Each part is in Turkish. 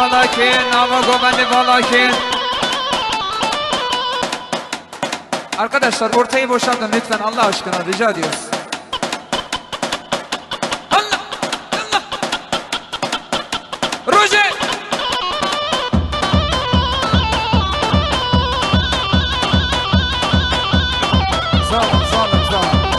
valakin, nama gomani valakin. Arkadaşlar ortayı boşaltın lütfen Allah aşkına rica ediyoruz. Allah! Allah! Roger! Sağ olun, sağ olun, sağ olun.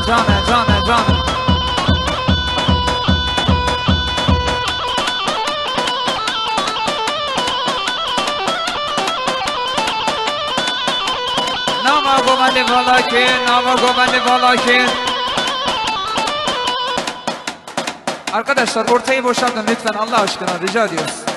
Canı. Nama gomani valakin, nama gomani valakin. Arkadaşlar ortayı boşaltın lütfen Allah aşkına rica ediyoruz.